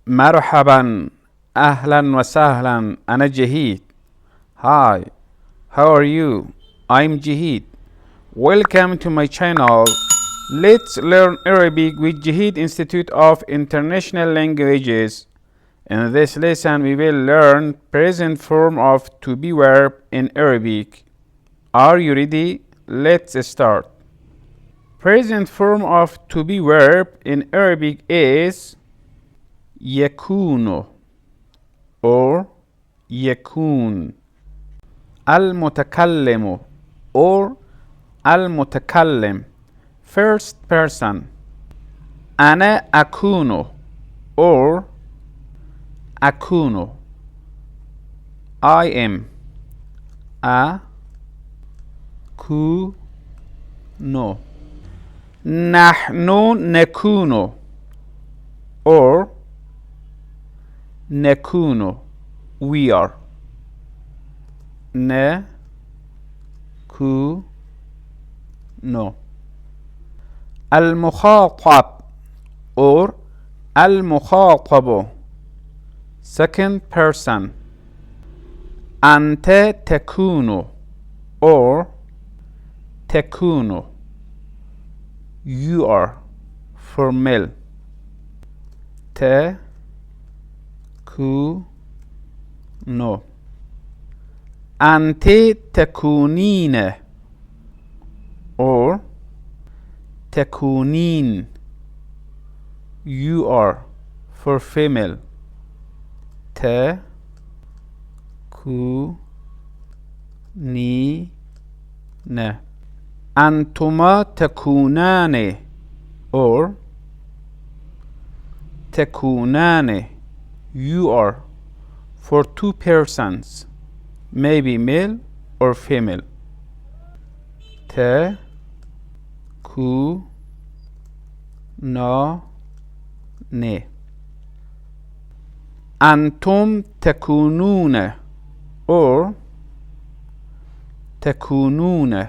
مرحبا أهلا وسهلا أنا جهيد. Hi, how are you? I'm Jaheed. Welcome to my channel. Let's learn Arabic with Jaheed Institute of International Languages. In this lesson we will learn present form of to be verb in Arabic. Are you ready? Let's start. Present form of to be verb in Arabic is يكون or يكون. المتكلم or المتكلم first person. أنا أكون or أكون. I am. أكون. نحن نكون or نكون. We are. نكون. المخاطب or المخاطب second person. أنت تكون or تكون. You are for male. تكون. أنت تكونين or تكونين. You are for female. تكونين. أنتما تكونان or تكونان. You are for two persons, maybe male or female. تكونان. أنتم تكونون or تكونون.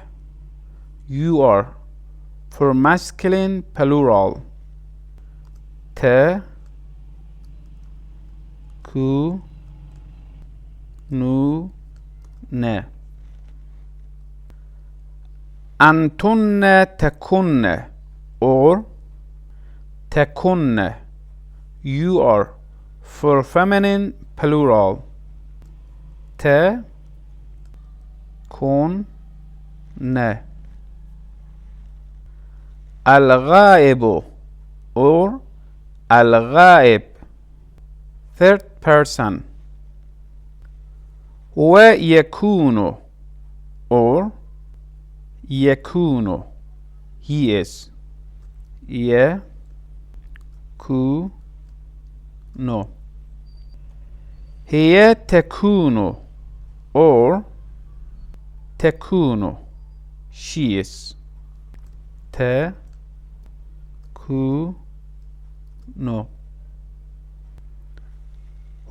You are for masculine plural. تكونون. أنتن تكن or تكن. You are for feminine plural. تكن. الغائب or الغائب third person. ويكون or يكون. He is. يكون. هي تكون or تكون. She is. تكون.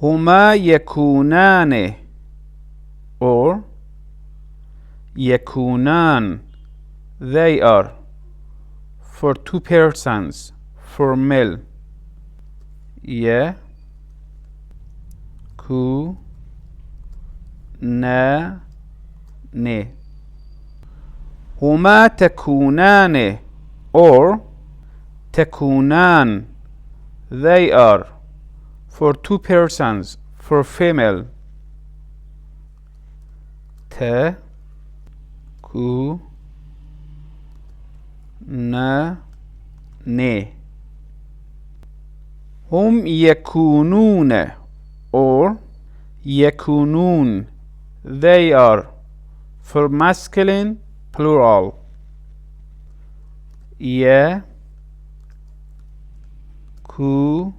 هما يكونان or يكونان. They are for two persons, for male. يكونان. هما تكونان or تكونان. They are for two persons, for female. تكونان. هم يكونون or يكونون. They are for masculine plural. يكونون.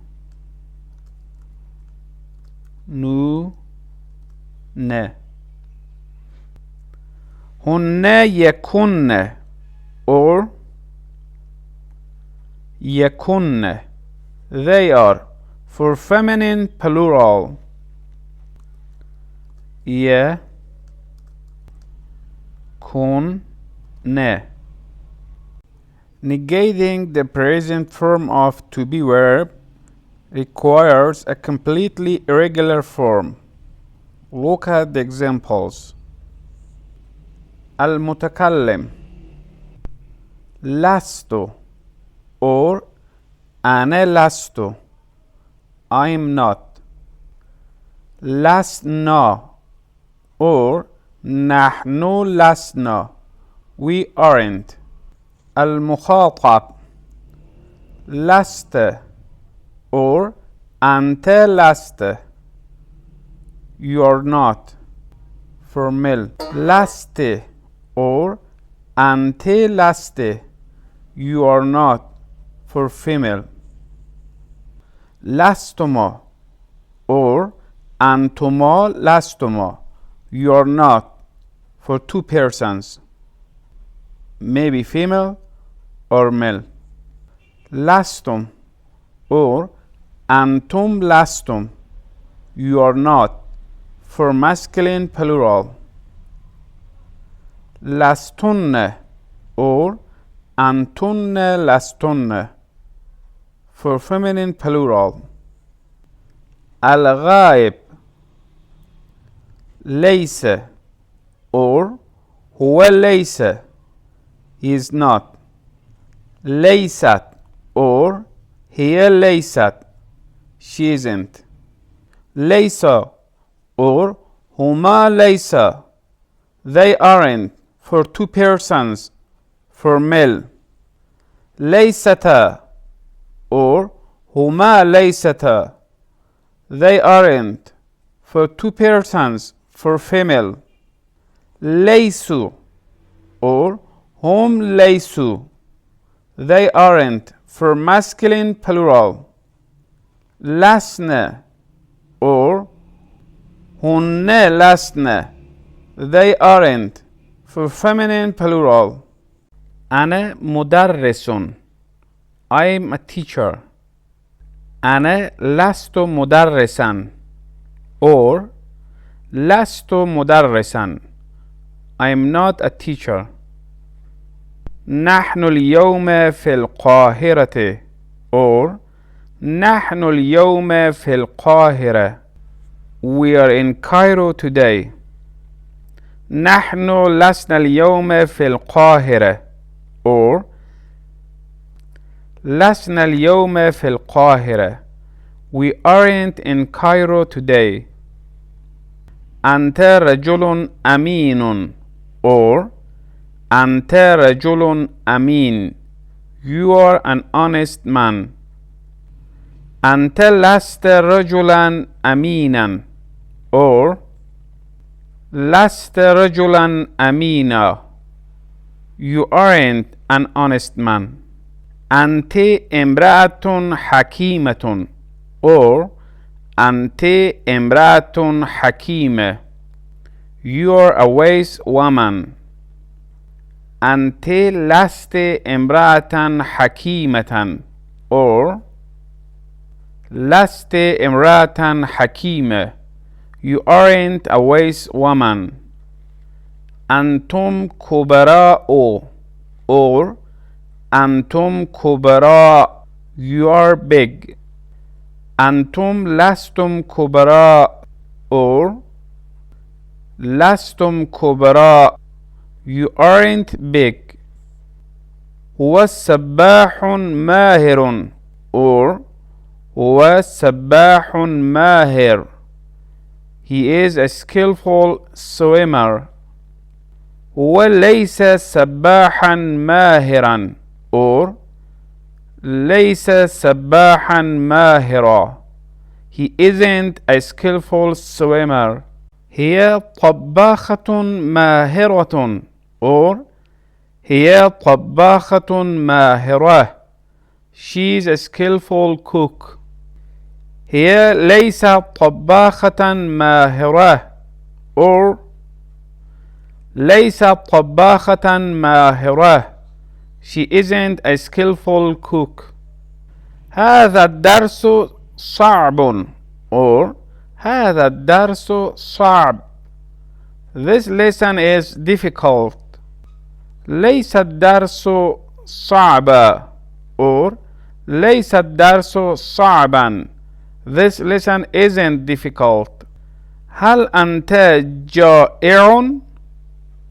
هن يكن or يكن. They are for feminine plural. يكن. Negating the present form of to be verb requires a completely irregular form. Look at the examples. المتكلم لست or أنا لست I'm not. لسنا or نحن لسنا we aren't. المخاطب لست or أنت لست you are not for male. لست or أنت لست you are not for female. لستما or أنتما لستما you are not for two persons, maybe female or male. لستم or أنتم لستم you are not for masculine plural. لستن or أنتن لستن for feminine plural. الغائب ليس or هو ليس he is not. ليست or هي ليست she isn't. ليس or هما ليس they aren't for two persons for male. ليستا or هما ليستا they aren't for two persons for female. ليسوا or هم ليسوا they aren't for masculine plural. لسن or هن لسن they aren't for feminine plural. أنا مدرس I'm a teacher. أنا لست مدرسا or لست مدرسا I'm not a teacher. نحن اليوم في القاهرة or نحن اليوم في القاهرة we are in Cairo today. نحن لسنا اليوم في القاهرة or لسنا اليوم في القاهرة we aren't in Cairo today. أنت رجل أمين or أنت رجل أمين you are an honest man. أنت لست رجلا أمينا or لست رجلا أمينا you aren't an honest man. أنت امرأة حكيمة or أنت امرأة حكيمة you are a wise woman. أنت لست امرأة حكيمة or لست امرأة حكيمة you aren't a wise woman. أنتم كبراء or أنتم كبراء you are big. أنتم لستم كبراء or لستم كبراء you aren't big. هو سباح ماهر or هو سباح ماهر he is a skillful swimmer. هو ليس سباحا ماهرا or ليس سباحا ماهرا he isn't a skillful swimmer. هي طباخة ماهرة or هي طباخة ماهرة she is a skillful cook. هي ليست طباخة ماهرة or ليست طباخة ماهرة she isn't a skillful cook. هذا الدرس صعب or هذا الدرس صعب this lesson is difficult. ليس الدرس صعبا or ليس الدرس صعبا This lesson isn't difficult. هل أنت جائع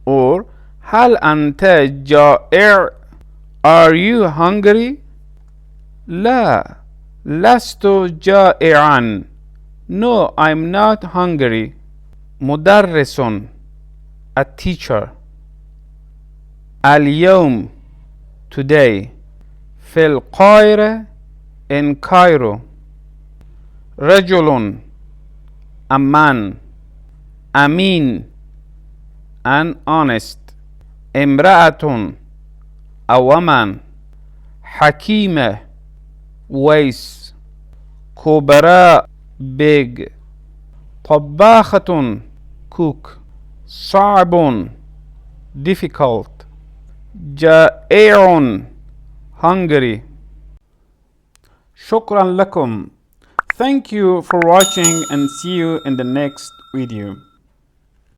or هل أنت جائع Are you hungry؟ لا لست جائعا No, I'm not hungry. مدرس a teacher. اليوم today. في القاهرة in Cairo. رجل a man. أمين an honest. امرأة a woman. حكيمة wise. كبراء big. طباخة cook. صعب difficult. جائع hungry. شكرا لكم. Thank you for watching and see you in the next video.